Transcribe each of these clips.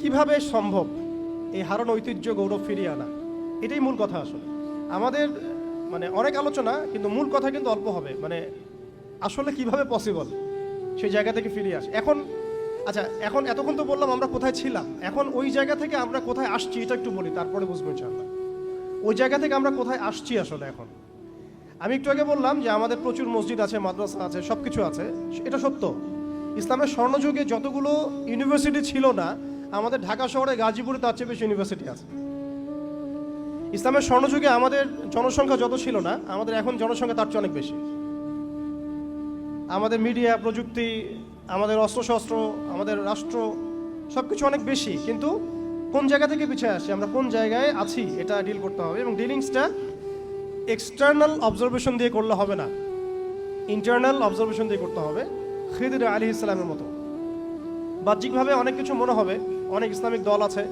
কিভাবে সম্ভব এই হারানো ঐতিহ্য গৌরব ফিরিয়ে আনা? এটাই মূল কথা আসলে আমাদের, মানে অনেক আলোচনা কিন্তু মূল কথা কিন্তু অল্প হবে। মানে আসলে কিভাবে পসিবল সেই জায়গা থেকে ফিরে আসে এখন। আচ্ছা, এখন এতক্ষণ তো বললাম আমরা কোথায় ছিলাম, এখন ওই জায়গা থেকে আমরা কোথায় আসছি এটা একটু বলি, তারপরে বুঝবো ইনশাআল্লাহ ওই জায়গা থেকে আমরা কোথায় আসছি আসলে। এখন আমি একটু আগে বললাম যে আমাদের প্রচুর মসজিদ আছে, মাদ্রাসা আছে, সব কিছু আছে, এটা সত্য। ইসলামের স্বর্ণযুগে যতগুলো ইউনিভার্সিটি ছিল না, আমাদের ঢাকা শহরে গাজীপুরে তার চেয়ে বেশি ইউনিভার্সিটি আছে। ইসলামের স্বর্ণযুগে আমাদের জনসংখ্যা যত ছিল না, আমাদের এখন জনসংখ্যা তার চেয়ে অনেক বেশি। আমাদের মিডিয়া, প্রযুক্তি, আমাদের অস্ত্রশস্ত্র, আমাদের রাষ্ট্র, সব কিছু অনেক বেশি। কিন্তু কোন জায়গা থেকে পিছিয়ে আসছি, আমরা কোন জায়গায় আছি, এটা ডিল করতে হবে। এবং ডিলিংসটা এক্সটার্নাল অবজারভেশন দিয়ে করলে হবে না, ইন্টারনাল অবজারভেশন দিয়ে করতে হবে। খিদির আলাইহিস সালামের মতো বাহ্যিকভাবে অনেক কিছু মনে হবে, অনেক ইসলামিক দল আছে,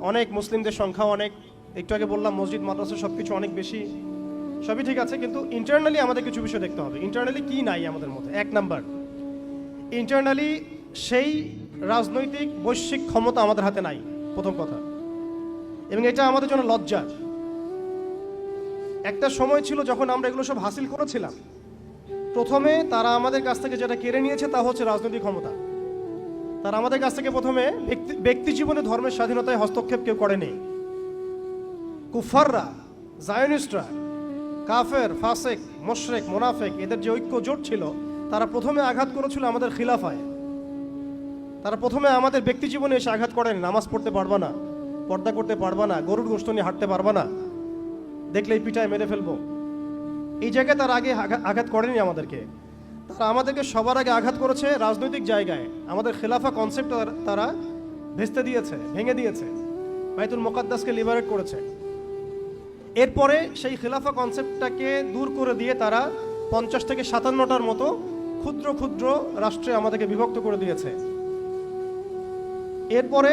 অনেক মুসলিমদের সংখ্যা অনেক, একটু আগে বললাম মসজিদ মাদ্রাসা সব কিছু অনেক বেশি, সবই ঠিক আছে। কিন্তু ইন্টারনালি আমাদের কিছু বিষয় দেখতে হবে। ইন্টারনালি কি নাই আমাদের মধ্যে? এক নাম্বার, ইন্টারনালি সেই রাজনৈতিক বৈশ্বিক ক্ষমতা আমাদের হাতে নাই, প্রথম কথা। এবং এটা আমাদের জন্য লজ্জা। একটা সময় ছিল যখন আমরা এগুলো সব হাসিল করেছিলাম, প্রথমে তারা আমাদের কাছ থেকে যেটা কেড়ে নিয়েছে তা হচ্ছে রাজনৈতিক ক্ষমতা। তারা আমাদের কাছ থেকে প্রথমে ব্যক্তি জীবনে ধর্মের স্বাধীনতায় হস্তক্ষেপ কেউ করেনি। কুফাররা, জায়নিস্টরা, কাফের, ফাসেক, মুশরিক, মুনাফিক, এদের যে ঐক্য জোট ছিল, তারা প্রথমে আঘাত করেছিল আমাদের খিলাফায়। তারা প্রথমে আমাদের ব্যক্তি জীবনে এসে আঘাত করেন, নামাজ পড়তে পারবা না, পর্দা করতে পারবা না, গরুর গোশত নিয়ে হাঁটতে পারবা না, দেখলেই পিঠায় মেরে ফেলবো। এই জায়গায় তার আগে আঘাত করেনি আমাদেরকে। তারা আমাদেরকে সবার আগে আঘাত করেছে রাজনৈতিক জায়গায়। আমাদের খেলাফা কনসেপ্ট তারা ভেস্তে দিয়েছে, ভেঙে দিয়েছে, বাইতুল মুকাদ্দাসকে লিবারেট করেছে। এরপরে সেই খেলাফা কনসেপ্টটাকে দূর করে দিয়ে তারা 50 থেকে 57টার মতো ক্ষুদ্র ক্ষুদ্র রাষ্ট্রে আমাদেরকে বিভক্ত করে দিয়েছে। এরপরে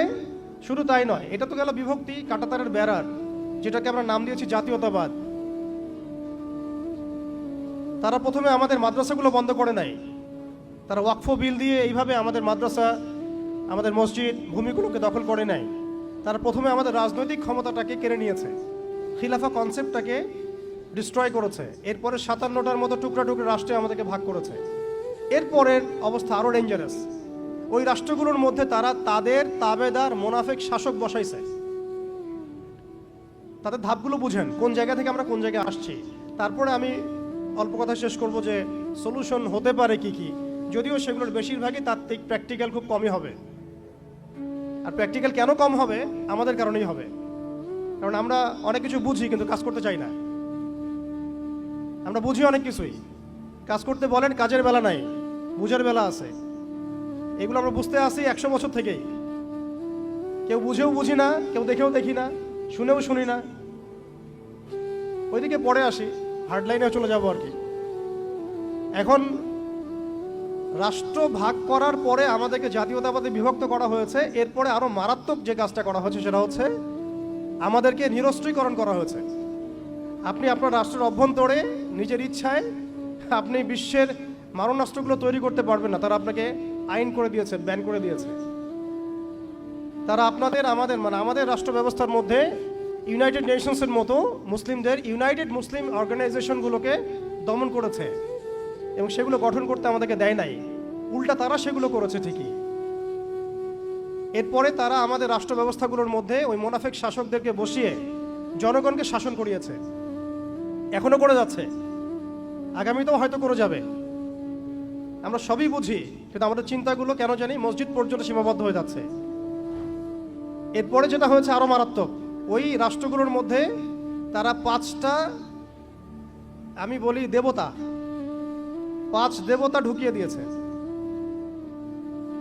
শুধু তাই নয়, এটা তো গেল বিভক্তি, কাঁটাতারের বেড়ার, যেটাকে আমরা নাম দিয়েছি জাতীয়তাবাদ। তারা প্রথমে আমাদের মাদ্রাসাগুলো বন্ধ করে নাই। তারা ওয়াকফ বিল দিয়ে এইভাবে আমাদের মাদ্রাসা, আমাদের মসজিদ, ভূমিগুলোকে দখল করে নাই। তারা প্রথমে আমাদের রাজনৈতিক ক্ষমতাটাকে কেড়ে নিয়েছে, খিলাফা কনসেপ্টটাকে ডিস্ট্রয় করেছে। এরপরে 57টার মতো টুকরা টুকরা রাষ্ট্রে আমাদেরকে ভাগ করেছে। এরপরের অবস্থা আরও ডেঞ্জারাস। ওই রাষ্ট্রগুলোর মধ্যে তারা তাদের তাবেদার মোনাফেক শাসক বসাইছে। তাদের ধাপগুলো বুঝেন, কোন জায়গা থেকে আমরা কোন জায়গায় আসছি। তারপরে আমি অল্প কথা শেষ করব যে সলিউশন হতে পারে কি কি, যদিও সেগুলোর বেশিরভাগই তাত্ত্বিক, প্র্যাকটিক্যাল খুব কমই হবে। আর প্র্যাকটিক্যাল কেন কম হবে? আমাদের কারণেই হবে। কারণ আমরা অনেক কিছু বুঝি কিন্তু কাজ করতে চাই না। আমরা বুঝি অনেক কিছুই, কাজ করতে বলেন কাজের বেলা নাই, বুঝার বেলা আছে। এগুলো আমরা বুঝতে আসি 100 বছর থেকেই। কেউ বুঝেও বুঝি না, কেউ দেখেও দেখি না, শুনেও শুনি না। ওইদিকে পরে আসি, হার্ডলাইনে চলে যাবো আর কি। এখন রাষ্ট্র ভাগ করার পরে আমাদেরকে জাতীয়তাবাদে বিভক্ত করা হয়েছে। এরপরে আরো মারাত্মক যে কাজটা করা হয়েছে সেটা হচ্ছে আমাদেরকে নিরস্ত্রীকরণ করা হয়েছে। আপনি আপনার রাষ্ট্রের অভ্যন্তরে নিজের ইচ্ছায় আপনি বিশ্বের মারণাস্ত্রগুলো তৈরি করতে পারবেন না। তারা আপনাকে আইন করে দিয়েছে, ব্যান করে দিয়েছে। তারা আমাদের রাষ্ট্র ব্যবস্থার মধ্যে ইউনাইটেড নেশনসের মতো মুসলিমদের ইউনাইটেড মুসলিম অর্গানাইজেশনগুলোকে দমন করেছে এবং সেগুলো গঠন করতে আমাদেরকে দেয় নাই। উল্টা তারা সেগুলো করেছে ঠিকই। এরপরে তারা আমাদের রাষ্ট্র ব্যবস্থাগুলোর মধ্যে ওই মোনাফেক শাসকদেরকে বসিয়ে জনগণকে শাসন করিয়েছে। এখনো করে যাচ্ছে, আগামীতেও হয়তো করে যাবে। আমরা সবই বুঝি, কিন্তু আমাদের চিন্তাগুলো কেন জানি মসজিদ পর্যন্ত সীমাবদ্ধ হয়ে যাচ্ছে। এরপরে যেটা হয়েছে আরো মারাত্মক, ওই রাষ্ট্রগুলোর মধ্যে তারা 5টা, আমি বলি দেবতা, 5 দেবতা ঢুকিয়ে দিয়েছে।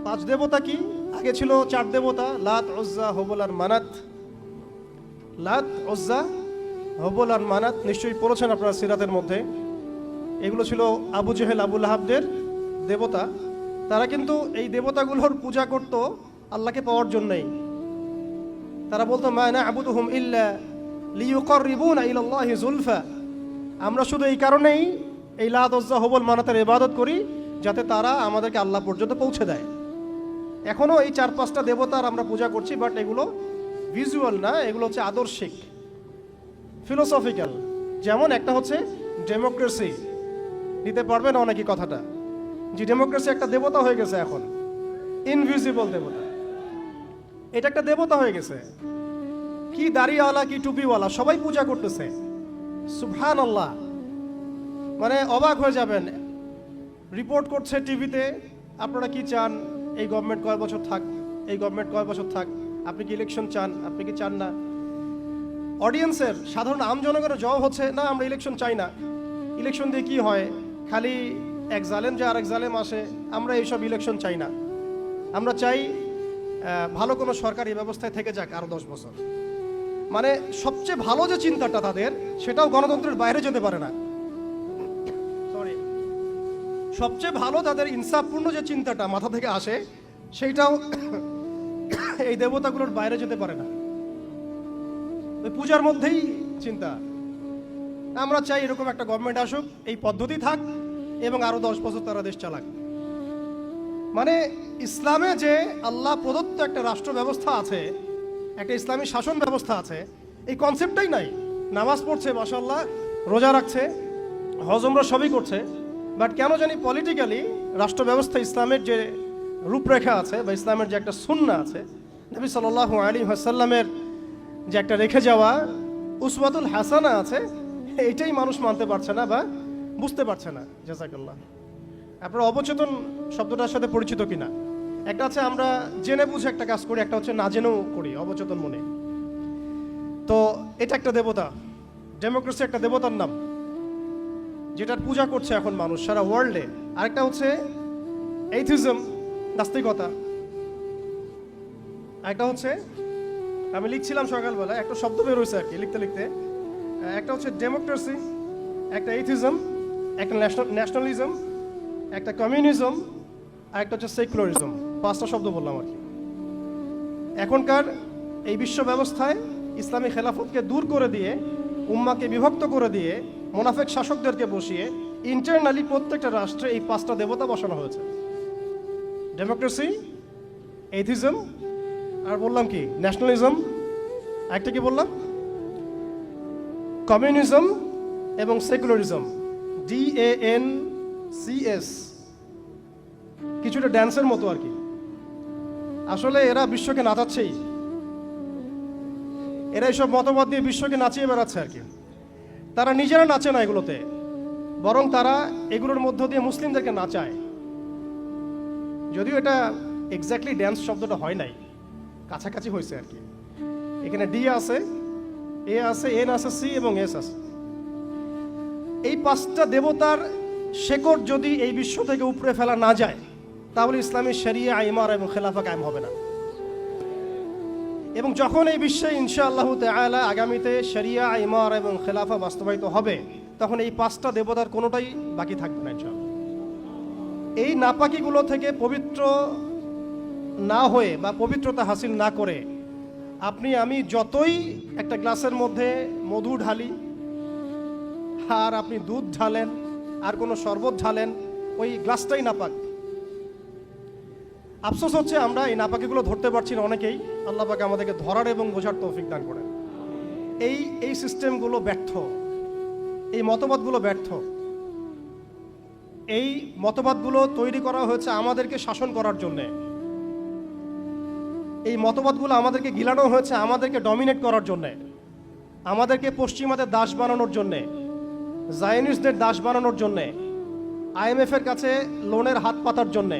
5 দেবতা কি? আগে ছিল 4 দেবতা, লাত, উজ্জা, হুবল আর মানাত। লাত, উজ্জা, হুবল আর মানাত নিশ্চয়ই পড়েছেন আপনারা সিরাতের মধ্যে। এগুলো ছিল আবু জেহেল, আবু লাহাবদের দেবতা। তারা কিন্তু এই দেবতাগুলোর পূজা করত আল্লাহকে পাওয়ার জন্যই। তারা বলতো মা না'বুদুহুম ইল্লা লিয়ুকাররিবুনা ইলাল্লাহি যুলফা। আমরা শুধু এই কারণেই এই লাত, উজ্জা, হুবল, মানাতের ইবাদত করি যাতে তারা আমাদেরকে আল্লাহ পর্যন্ত পৌঁছে দেয়। এখনও এই 4-5টা দেবতার আমরা পূজা করছি, বাট এগুলো ভিজুয়াল না, এগুলো হচ্ছে আদর্শিক, ফিলোসফিক্যাল। যেমন একটা হচ্ছে ডেমোক্রেসি, নিতে পারবে না অনেকে কথাটা, যে ডেমোক্রেসি একটা দেবতা হয়ে গেছে এখন, ইনভিজিবল দেবতা, এটা একটা দেবতা হয়ে গেছে। কি দাড়িওয়ালা কি টুপিওয়ালা সবাই পূজা করতেছে, সুবহানাল্লাহ। মানে অবাক হয়ে যাবেন, রিপোর্ট করছে টিভিতে, আপনারা কি চান, এই গভর্নমেন্ট কয় বছর থাক, এই গভর্নমেন্ট কয় বছর থাক, আপনি কি ইলেকশন চান, আপনি কি চান না। অডিয়েন্সের সাধারণ আম জনগণের জবাব হচ্ছে না, আমরা ইলেকশন চাই না, ইলেকশন দিয়ে কি হয়, খালি এক জালেম যে আরেক জালেম আসে, আমরা এইসব ইলেকশন চাই না, আমরা চাই ভালো কোনো সরকারি ব্যবস্থায় থেকে যাক আরো 10 বছর। মানে সবচেয়ে ভালো যে চিন্তাটা তাদের, সেটাও গণতন্ত্রের বাইরে যেতে পারে না। সরি, সবচেয়ে ভালো তাদের ইনসাফপূর্ণ যে চিন্তাটা মাথা থেকে আসে, সেইটাও এই দেবতাগুলোর বাইরে যেতে পারে না, ওই পূজার মধ্যেই চিন্তা। আমরা চাই এরকম একটা গভর্নমেন্ট আসুক, এই পদ্ধতি থাক, এবং আরো 10 বছর তারা দেশ চালাক। মানে ইসলামে যে আল্লাহ প্রদত্ত একটা রাষ্ট্র ব্যবস্থা আছে, একটা ইসলামী শাসন ব্যবস্থা আছে, এই কনসেপ্টটাই নাই। নামাজ পড়ছে মাশাআল্লাহ, রোজা রাখছে, হজ উমরা সবই করছে, বাট কেন জানি পলিটিক্যালি রাষ্ট্র ব্যবস্থা, ইসলামের যে রূপরেখা আছে বা ইসলামের যে একটা সুন্নাহ আছে, নবী সাল্লাল্লাহু আলাইহি ওয়াসাল্লামের যে একটা রেখে যাওয়া উসওয়াতুল হাসানা আছে, এইটাই মানুষ মানতে পারছে না বা বুঝতে পারছে না। জাযাকাল্লাহ। আপনারা অবচেতন শব্দটার সাথে পরিচিত কিনা? একটা হচ্ছে আমরা জেনে বুঝে একটা কাজ করি, একটা হচ্ছে না জেনেও করি, অবচেতন মনে। তো এটা একটা দেবতা, ডেমোক্রেসি একটা দেবতার নাম, যেটার পূজা করছে এখন মানুষ সারা ওয়ার্ল্ডে। আরেকটা হচ্ছে এইথিজম, নাস্তিকতা। আরেকটা হচ্ছে, আমি লিখছিলাম সকালবেলা, একটা শব্দ বের হয়েছে আর কি লিখতে লিখতে, একটা হচ্ছে ডেমোক্রেসি, একটা এইথিজম, একটা ন্যাশনালিজম, একটা কমিউনিজম, আর একটা হচ্ছে সেকুলারিজম। 5টা শব্দ বললাম আর কি। এখনকার এই বিশ্ব ব্যবস্থায় ইসলামী খেলাফতকে দূর করে দিয়ে, উম্মাকে বিভক্ত করে দিয়ে, মুনাফিক শাসকদেরকে বসিয়ে ইন্টারনালি প্রত্যেকটা রাষ্ট্রে এই 5টা দেবতা বসানো হয়েছে। ডেমোক্রেসি, এইথিজম, আর বললাম কি ন্যাশনালিজম, একটা কি বললাম, কমিউনিজম এবং সেকুলারিজম, DANCS, কিছুটা ড্যান্সের মতো আর কি। আসলে এরা বিশ্বকে নাচাচ্ছেই, এরা এইসব মতবাদ দিয়ে বিশ্বকে নাচিয়ে বেড়াচ্ছে আর কি। তারা নিজেরা নাচে না এগুলোতে, বরং তারা এগুলোর মধ্য দিয়ে মুসলিমদেরকে নাচায়। যদিও এটা এক্স্যাক্টলি ড্যান্স শব্দটা হয় নাই, কাছাকাছি হয়েছে আর কি। এখানে D আছে, A আছে, N আছে, C এবং S আছে। এই 5টা দেবতার শেকড় যদি এই বিশ্ব থেকে উপড়ে ফেলা না যায়, তাহলে ইসলামী শরিয়া, ইমারা এবং খেলাফা কায়েম হবে না। এবং যখন এই বিশ্বে ইনশাআল্লাহ তাআলা আগামীতে শরিয়া, ইমারা এবং খেলাফা বাস্তবায়িত হবে, তখন এই 5টা দেবতার কোনোটাই বাকি থাকবে না ইনশাআল্লাহ। এই নাপাকিগুলো থেকে পবিত্র না হয়ে বা পবিত্রতা হাসিল না করে আপনি আমি যতই একটা গ্লাসের মধ্যে মধু ঢালি, আর আপনি দুধ ঢালেন, আর কোনো শরবত ঢালেন, ওই গ্লাসটাই নাপাক। আফসোস হচ্ছে আমরা এই নাপাকিগুলো ধরতে পারছি না অনেকেই। আল্লাহ পাক আমাদেরকে ধরার এবং বোঝার তৌফিক দান করেন। এই সিস্টেমগুলো ব্যর্থ, এই মতবাদগুলো ব্যর্থ। এই মতবাদগুলো তৈরি করা হয়েছে আমাদেরকে শাসন করার জন্যে। এই মতবাদগুলো আমাদেরকে গিলানো হয়েছে আমাদেরকে ডমিনেট করার জন্যে, আমাদেরকে পশ্চিমাদের দাস বানানোর জন্যে, জায়নিস্টদের দাস বানানোর জন্যে, IMF এর কাছে লোনের হাত পাতার জন্যে,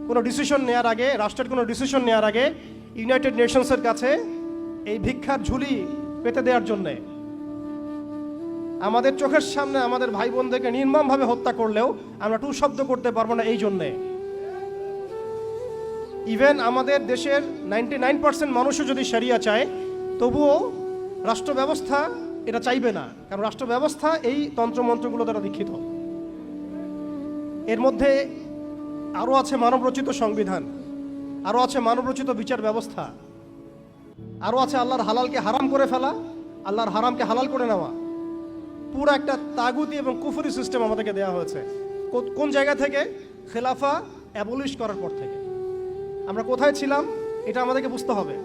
কোনো ডিসিশন নেওয়ার আগে, রাষ্ট্রের কোনো ডিসিশন নেওয়ার আগে ইউনাইটেড নেশনসের কাছে এই ভিক্ষার ঝুলি পেতে দেওয়ার জন্যে, আমাদের চোখের সামনে আমাদের ভাই বোনদেরকে নির্মমভাবে হত্যা করলেও আমরা টু শব্দ করতে পারবো না এই জন্যে। ইভেন আমাদের দেশের 99% মানুষও যদি শরিয়া চায়, তবুও রাষ্ট্র ব্যবস্থা এটা চাইবে না, কারণ রাষ্ট্র ব্যবস্থা এই তন্ত্রমন্ত্রগুলো দ্বারা দীক্ষিত। এর মধ্যে আরও আছে মানবরচিত সংবিধান, আরও আছে মানবরচিত বিচার ব্যবস্থা, আরও আছে আল্লাহর হালালকে হারাম করে ফেলা, আল্লাহর হারামকে হালাল করে নেওয়া। পুরো একটা তাগুতি এবং কুফরি সিস্টেম আমাদেরকে দেওয়া হয়েছে। কোন জায়গা থেকে? খেলাফা অ্যাবলিশ করার পর থেকে। আমরা কোথায় ছিলাম এটা আমাদেরকে বুঝতে হবে।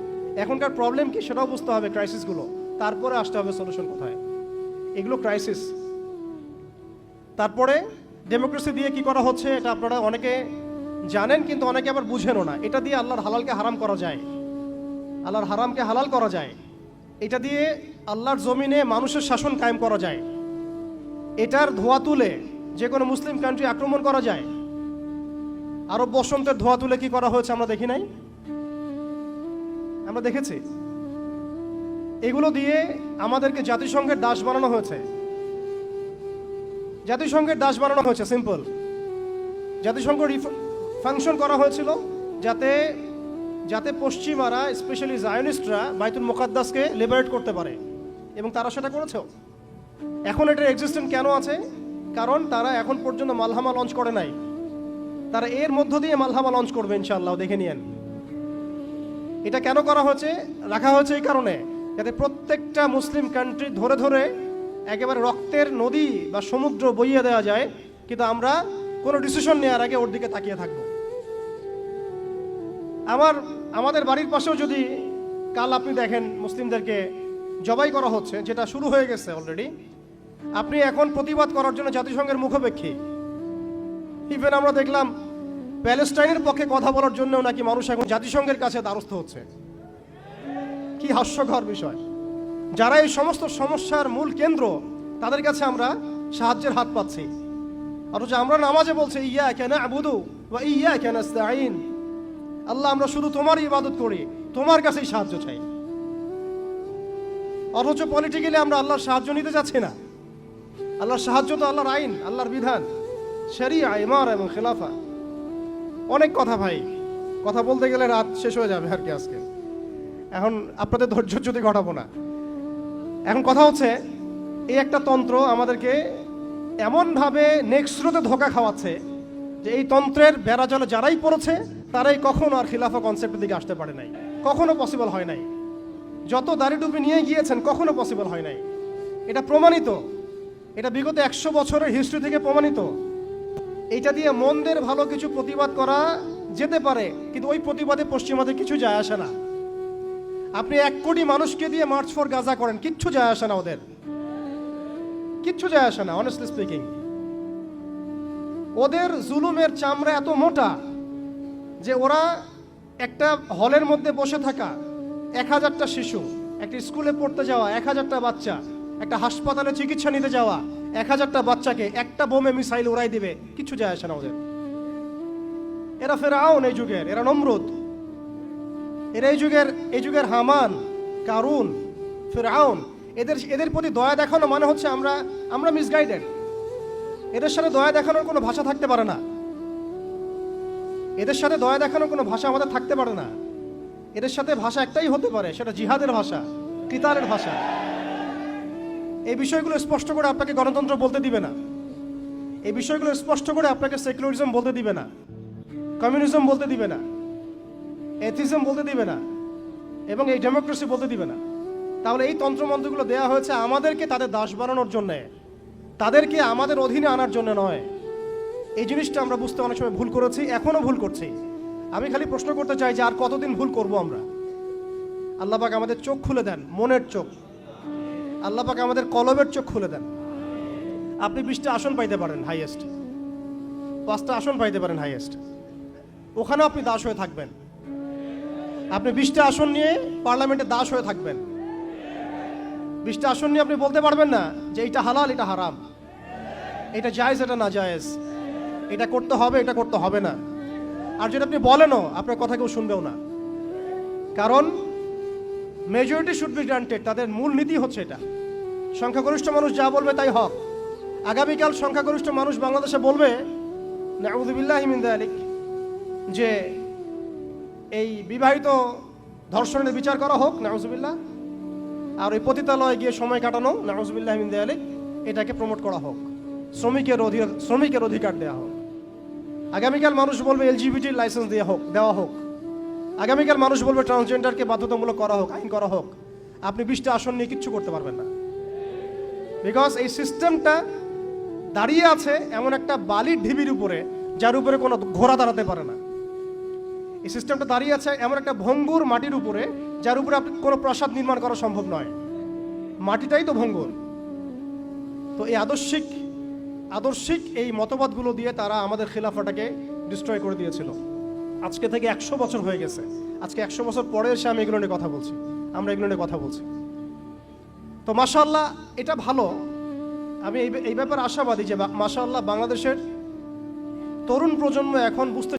এখনকার প্রবলেম কি সেটাও বুঝতে হবে, ক্রাইসিসগুলো, তারপরে আসতে হবে সলিউশন কোথায়। এগুলো ক্রাইসিস। তারপরে ডেমোক্রেসি দিয়ে কি করা হচ্ছে এটা আপনারা অনেকে জানেন, কিন্তু অনেকে আবার বুঝেনও না। এটা দিয়ে আল্লাহর হালালকে হারাম করা যায়, আল্লাহর হারামকে হালাল করা যায়। এটা দিয়ে আল্লাহর জমিনে মানুষের শাসন কায়েম করা যায়। এটার ধোয়া তুলে যে কোনো মুসলিম কান্ট্রি আক্রমণ করা যায়। আরব বসন্তের ধোয়া তুলে কি করা হয়েছে আমরা দেখি নাই? আমরা দেখেছি। এগুলো দিয়ে আমাদেরকে জাতিসংঘের দাস বানানো হয়েছে, জাতিসংঘের দাস বানানো হয়েছে। সিম্পল। জাতিসংঘ ফাংশন করা হয়েছিল যাতে যাতে পশ্চিমারা, স্পেশালি জায়নিস্টরা বাইতুল মুকাদ্দাসকে লিবারেট করতে পারে, এবং তারা সেটা করেছে। এখন এটার এক্সিস্টেন্স কেন আছে? কারণ তারা এখন পর্যন্ত মালহামা লঞ্চ করে নাই। তারা এর মধ্য দিয়ে মালহামা লঞ্চ করবে ইনশাআল্লাহ, দেখে নিয়েন। এটা কেন করা হয়েছে, রাখা হয়েছে এই কারণে, যাতে প্রত্যেকটা মুসলিম কান্ট্রি ধরে ধরে একেবারে রক্তের নদী বা সমুদ্র বইয়ে দেওয়া যায়, কিন্তু আমরা কোনো ডিসিশন নেওয়ার আগে ওর দিকে তাকিয়ে থাকবো। আমাদের বাড়ির পাশেও যদি কাল আপনি দেখেন মুসলিমদেরকে জবাই করা হচ্ছে, যেটা শুরু হয়ে গেছে অলরেডি, আপনি এখন প্রতিবাদ করার জন্য জাতিসংঘের মুখোপেক্ষী। ইভেন আমরা দেখলাম প্যালেস্টাইনের পক্ষে কথা বলার জন্য নাকি মানুষ এখন জাতিসংঘের কাছে দ্বারস্থ হচ্ছে। কি হাস্যকর বিষয়! যারা এই সমস্ত সমস্যার মূল কেন্দ্র, তাদের কাছে আমরা সাহায্যের হাত পাচ্ছি। অথচ আমরা নামাজে বলছি ইয়্যাকা না'বুদু ওয়া ইয়্যাকা নাস্তাঈন, আল্লাহ আমরা শুধু তোমারই ইবাদত করি, তোমার কাছেই সাহায্য চাই। অথচ পলিটিক্যালি আমরা আল্লাহর সাহায্য নিতে যাচ্ছি না। আল্লাহর সাহায্য তো আল্লাহর আইন, আল্লাহর বিধান, শরিয়া, ইমারা এবং খেলাফা। অনেক কথা ভাই, কথা বলতে গেলে রাত শেষ হয়ে যাবে আর কি আজকে। এখন আপনাদের ধৈর্য যদি ঘটাবো না। এখন কথা হচ্ছে, এই একটা তন্ত্র আমাদেরকে এমনভাবে নেক্সট স্রোতে ধোঁকা খাওয়াচ্ছে যে এই তন্ত্রের বেড়াজালে যারাই পড়েছে তারাই কখনো আর খিলাফা কনসেপ্টের দিকে আসতে পারে নাই, কখনো পসিবল হয় নাই। যত দাড়ি টুপি নিয়ে গিয়েছেন কখনো পসিবল হয় নাই। এটা প্রমাণিত, এটা বিগত 100 বছরের হিস্ট্রি থেকে প্রমাণিত। এইটা দিয়ে মন্দের ভালো কিছু প্রতিবাদ করা যেতে পারে, কিন্তু ওই প্রতিবাদে পশ্চিমাদের কিছু যায় আসে না। আপনি 1 কোটি মানুষকে দিয়ে মার্চ ফর গাজা করেন, কিচ্ছু যায় আসে না, ওদের কিচ্ছু যায় আসে না। অনেস্টলি স্পিকিং, ওদের জুলুমের চামড়া এত মোটা যে ওরা একটা হলের মধ্যে বসে থাকা 1000টা শিশু, একটা স্কুলে পড়তে যাওয়া 1000টা বাচ্চা, একটা হাসপাতালে চিকিৎসা নিতে যাওয়া 1000টা বাচ্চাকে একটা বোমে মিসাইল উড়াই দিবে, কিছু যায় আসে না ওদের। এরা ফেরাউন এই যুগের, এরা নমরুদ, এরা এই যুগের হামান, কারুন, ফেরাউন। এদের প্রতি দয়া দেখানো মানে হচ্ছে আমরা মিসগাইডেড। এদের সাথে দয়া দেখানোর কোনো ভাষা থাকতে পারে না। এদের সাথে দয়া দেখানোর কোনো ভাষা আমাদের থাকতে পারে না। এদের সাথে ভাষা একটাই হতে পারে, সেটা জিহাদের ভাষা, কিতালের ভাষা। এই বিষয়গুলো স্পষ্ট করে আপনাকে গণতন্ত্র বলতে দিবে না। এই বিষয়গুলো স্পষ্ট করে আপনাকে সেকুলারিজম বলতে দিবে না, কমিউনিজম বলতে দিবে না, এথিজম বলতে দিবে না, এবং এই ডেমোক্রেসি বলতে দিবে না। তাহলে এই তন্ত্রমন্ত্রগুলো দেওয়া হয়েছে আমাদেরকে তাদের দাস বানানোর জন্য, তাদেরকে আমাদের অধীনে আনার জন্য নয়। এই জিনিসটা আমরা বুঝতে অনেক সময় ভুল করেছি, এখনো ভুল করছি। আমি খালি প্রশ্ন করতে চাই যে আর কতদিন ভুল করব আমরা? আল্লাহ পাক আমাদের চোখ খুলে দেন, মনের চোখ। আল্লাহ পাক আমাদের কলবের চোখ খুলে দেন। আপনি 20টা আসন পাইতে পারেন হাইয়েস্ট, 5টা আসন পাইতে পারেন হাইয়েস্ট, ওখানে আপনি দাস হয়ে থাকবেন। আপনি 20টা আসন নিয়ে পার্লামেন্টে দাস হয়ে থাকবেন। 20টা আসন নিয়ে আপনি বলতে পারবেন না যে এটা হালাল, এটা হারাম, এটা জায়েজ, এটা না জায়েজ, এটা করতে হবে, এটা করতে হবে না। আর যদি আপনি বলেনও, আপনার কথা কেউ শুনবেও না। কারণ মেজরিটি শুড বি গ্রান্টেড, তাদের মূল নীতি হচ্ছে এটা। সংখ্যাগরিষ্ঠ মানুষ যা বলবে তাই হক। আগামীকাল সংখ্যাগরিষ্ঠ মানুষ বাংলাদেশে বলবে নাউযুবিল্লাহি মিন যালিক, যে এই বিবাহিত ধর্ষণের বিচার করা হোক, নাউযুবিল্লাহ, আর ওই পতিতালয়ে গিয়ে সময় কাটানো, নাউযুবিল্লাহি মিন যালিক, এটাকে প্রমোট করা হোক, শ্রমিকের অধিকার দেওয়া হোক। আগামীকাল মানুষ বলবে এলজিবিটি লাইসেন্স দেওয়া হোক। আগামীকাল মানুষ বলবে ট্রান্সজেন্ডারকে বাধ্যতামূলক করা হোক, আইন করা হোক। আপনি 20টা আসন নিয়ে কিচ্ছু করতে পারবেন না, বিকজ এই সিস্টেমটা দাঁড়িয়ে আছে এমন একটা বালির ঢিবির উপরে, যার উপরে কোনো ঘোড়া দাঁড়াতে পারে না। এই সিস্টেমটা দাঁড়িয়ে আছে এমন একটা ভঙ্গুর মাটির উপরে, যার উপরে আপনি কোনো প্রাসাদ নির্মাণ করা সম্ভব নয়। মাটিটাই তো ভঙ্গুর। তো এই আদর্শিক এই মতবাদগুলো দিয়ে তারা আমাদের খিলাফাটাকে ডিস্ট্রয় করে দিয়েছিল। আজকে থেকে 100 বছর হয়ে গেছে। আজকে 100 বছর পরে এসে আমি এগুলো নিয়ে কথা বলছি, আমরা এগুলো নিয়ে কথা বলছি। তো মাশাআল্লাহ, এটা ভালো। আমি এই ব্যাপারে আশাবাদী যে মাশাআল্লাহ বাংলাদেশের তরুণ প্রজন্ম এখন বুঝতে